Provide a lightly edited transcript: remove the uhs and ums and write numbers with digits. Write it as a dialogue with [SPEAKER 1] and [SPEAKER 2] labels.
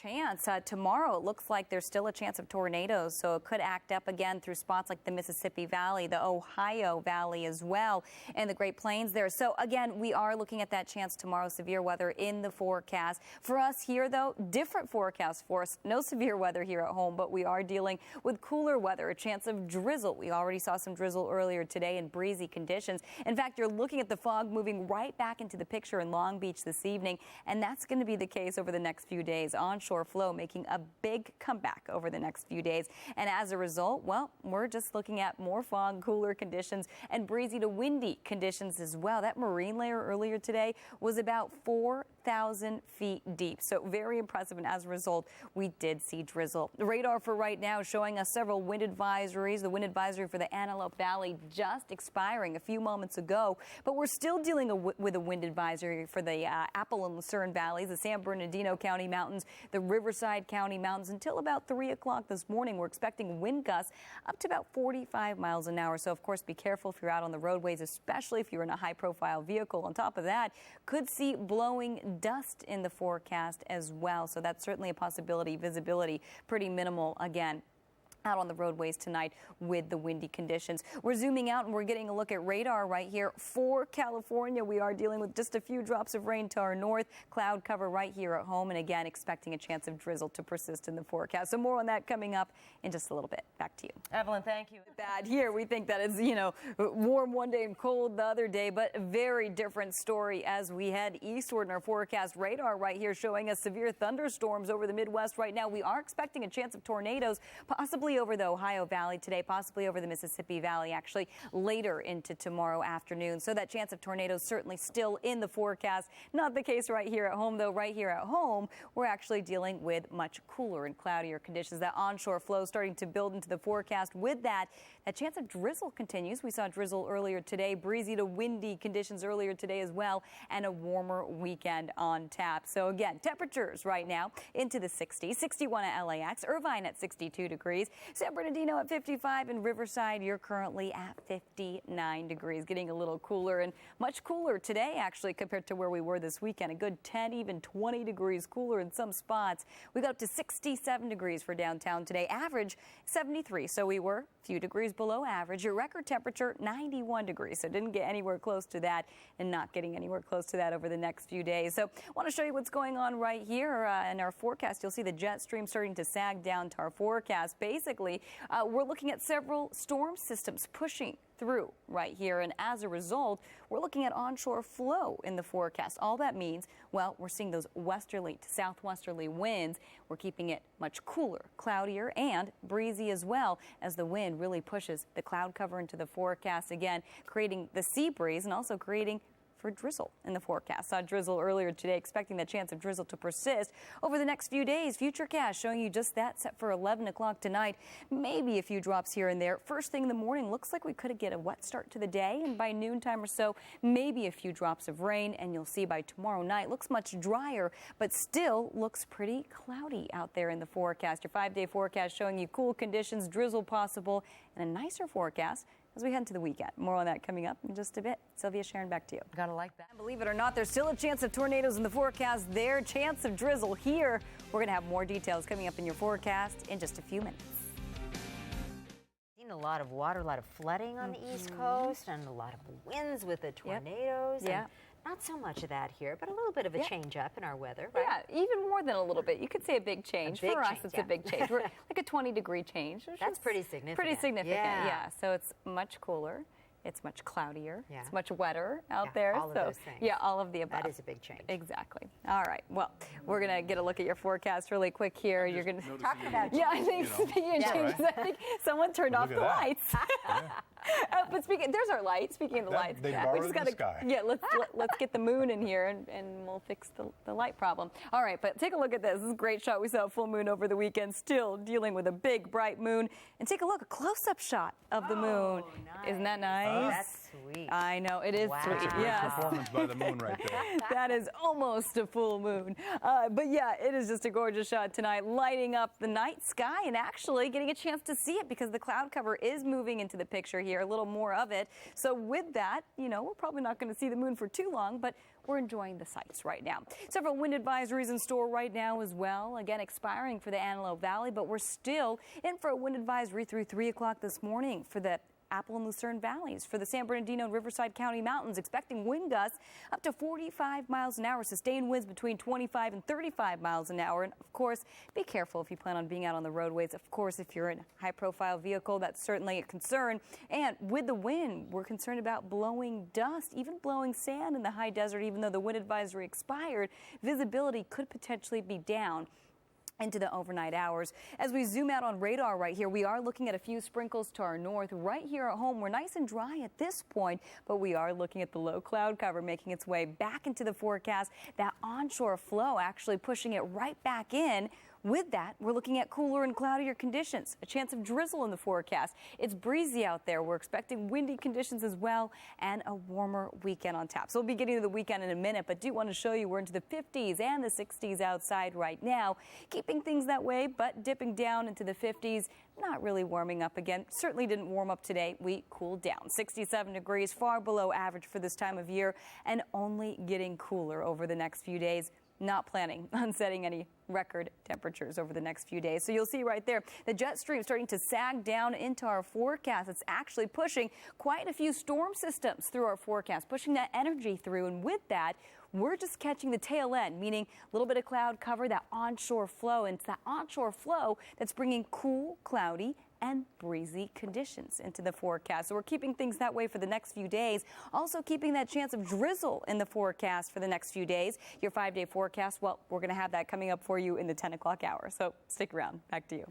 [SPEAKER 1] chance. Tomorrow, it looks like there's still a chance of tornadoes, so it could act up again through spots like the Mississippi Valley, the Ohio Valley as well, and the Great Plains there. So again, we are looking at that chance tomorrow, severe weather in the forecast. For us here, though, different forecast for us. No severe weather here at home, but we are dealing with cooler weather, a chance of drizzle. We already saw some drizzle earlier today in breezy conditions. In fact, you're looking at the fog moving right back into the picture in Long Beach this evening, and that's going to be the case over the next few days. Onshore flow making a big comeback over the next few days. And as a result, well, we're just looking at more fog, cooler conditions, and breezy to windy conditions as well. That marine layer earlier today was about 4,000 feet deep. So very impressive. And as a result, we did see drizzle. The radar for right now showing us several wind advisories. The wind advisory for the Antelope Valley just expiring a few moments ago. But we're still dealing with a wind advisory for the Apple and Lucerne Valleys, the San Bernardino County Mountains, the Riverside County Mountains. Until about 3 o'clock this morning, we're expecting wind gusts up to about 45 miles an hour. So, of course, be careful if you're out on the roadways, especially if you're in a high-profile vehicle. On top of that, could see blowing dust in the forecast as well. So that's certainly a possibility. Visibility pretty minimal again out on the roadways tonight with the windy conditions. We're zooming out and we're getting a look at radar right here for California. We are dealing with just a few drops of rain to our north, cloud cover right here at home, and again expecting a chance of drizzle to persist in the forecast. So more on that coming up in just a little bit. Back to you,
[SPEAKER 2] Evelyn. Thank you.
[SPEAKER 1] Bad here. We think that it's, warm one day and cold the other day, but a very different story as we head eastward in our forecast. Radar right here showing us severe thunderstorms over the Midwest right now. We are expecting a chance of tornadoes, possibly over the Ohio Valley today, possibly over the Mississippi Valley actually later into tomorrow afternoon. So that chance of tornadoes certainly still in the forecast. Not the case right here at home, though. Right here at home, we're actually dealing with much cooler and cloudier conditions. That onshore flow starting to build into the forecast. With that chance of drizzle continues. We saw drizzle earlier today, breezy to windy conditions earlier today as well, and a warmer weekend on tap. So again, temperatures right now into the 60s, 61 at LAX, Irvine at 62 degrees, San Bernardino at 55, and Riverside, you're currently at 59 degrees, getting a little cooler and much cooler today, actually, compared to where we were this weekend. A good 10, even 20 degrees cooler in some spots. We got up to 67 degrees for downtown today, average 73. So we were a few degrees below average. Your record temperature, 91 degrees. So didn't get anywhere close to that and not getting anywhere close to that over the next few days. So I want to show you what's going on right here in our forecast. You'll see the jet stream starting to sag down to our forecast. Basically, we're looking at several storm systems pushing through right here, and as a result, we're looking at onshore flow in the forecast. All that means, well, we're seeing those westerly to southwesterly winds. We're keeping it much cooler, cloudier, and breezy as well, as the wind really pushes the cloud cover into the forecast again, creating the sea breeze and also creating for drizzle in the forecast. Saw drizzle earlier today, expecting the chance of drizzle to persist over the next few days. Futurecast showing you just that, set for 11 o'clock tonight. Maybe a few drops here and there. First thing in the morning, looks like we could get a wet start to the day, and by noontime or so, maybe a few drops of rain. And you'll see by tomorrow night, looks much drier, but still looks pretty cloudy out there in the forecast. Your 5-day forecast showing you cool conditions, drizzle possible, and a nicer forecast as we head into the weekend. More on that coming up in just a bit. Sylvia, Sharon, back to you.
[SPEAKER 2] Gotta like that.
[SPEAKER 1] Believe it or not, there's still a chance of tornadoes in the forecast there. Chance of drizzle here. We're going to have more details coming up in your forecast in just a few minutes.
[SPEAKER 2] Seen a lot of water, a lot of flooding on the East Coast, and a lot of winds with the tornadoes.
[SPEAKER 1] Yeah.
[SPEAKER 2] Not so much of that here, but a little bit of a change up in our weather, right?
[SPEAKER 1] Yeah, even more than a little bit. You could say a big change. For us, it's a big change. We're like a 20-degree change.
[SPEAKER 2] That's pretty significant.
[SPEAKER 1] Pretty significant, yeah. So it's much cooler. It's much cloudier.
[SPEAKER 2] Yeah.
[SPEAKER 1] It's much wetter out there.
[SPEAKER 2] All of those things.
[SPEAKER 1] Yeah, all of the above.
[SPEAKER 2] That is a big change.
[SPEAKER 1] Exactly. All right. Well, we're going to get a look at your forecast really quick here. You're going to
[SPEAKER 2] talk about
[SPEAKER 1] Yeah, I think speaking of changes, I think someone turned off the lights. But there's our light. Speaking of the lights,
[SPEAKER 3] they borrowed the sky.
[SPEAKER 1] Yeah, let's get the moon in here and we'll fix the light problem. All right, but take a look at this. This is a great shot. We saw a full moon over the weekend, still dealing with a big bright moon. And take a look, a close-up shot of the moon.
[SPEAKER 2] Nice.
[SPEAKER 1] Isn't that nice?
[SPEAKER 2] That's sweet.
[SPEAKER 1] I know, it is
[SPEAKER 2] Wow.
[SPEAKER 1] sweet.
[SPEAKER 2] Great
[SPEAKER 1] Yes.
[SPEAKER 3] Performance by the moon right there.
[SPEAKER 1] That is almost a full moon. But yeah, it is just a gorgeous shot tonight, lighting up the night sky and actually getting a chance to see it because the cloud cover is moving into the picture here, a little more of it. So with that, you know, we're probably not going to see the moon for too long, but we're enjoying the sights right now. Several wind advisories in store right now as well. Again, expiring for the Antelope Valley, but we're still in for a wind advisory through 3 o'clock this morning for the Apple and Lucerne valleys. For the San Bernardino and Riverside County mountains, expecting wind gusts up to 45 miles an hour, sustained winds between 25 and 35 miles an hour. And of course, be careful if you plan on being out on the roadways. Of course, if you're in a high-profile vehicle, that's certainly a concern. And with the wind, we're concerned about blowing dust, even blowing sand in the high desert. Even though the wind advisory expired, visibility could potentially be down into the overnight hours. As we zoom out on radar right here, we are looking at a few sprinkles to our north. Right here at home, we're nice and dry at this point, but we are looking at the low cloud cover making its way back into the forecast. That onshore flow actually pushing it right back in. With that, we're looking at cooler and cloudier conditions, a chance of drizzle in the forecast. It's breezy out there. We're expecting windy conditions as well and a warmer weekend on tap. So we'll be getting to the weekend in a minute, but do want to show you we're into the 50s and the 60s outside right now, keeping things that way, but dipping down into the 50s. Not really warming up again. Certainly didn't warm up today. We cooled down. 67 degrees, far below average for this time of year, and only getting cooler over the next few days. Not planning on setting any record temperatures over the next few days. So you'll see right there the jet stream starting to sag down into our forecast. It's actually pushing quite a few storm systems through our forecast, pushing that energy through. And with that, we're just catching the tail end, meaning a little bit of cloud cover, that onshore flow. And it's that onshore flow that's bringing cool, cloudy, and breezy conditions into the forecast. So we're keeping things that way for the next few days. Also keeping that chance of drizzle in the forecast for the next few days. Your 5-day forecast, well, we're going to have that coming up for you in the 10 o'clock hour. So stick around. Back to you.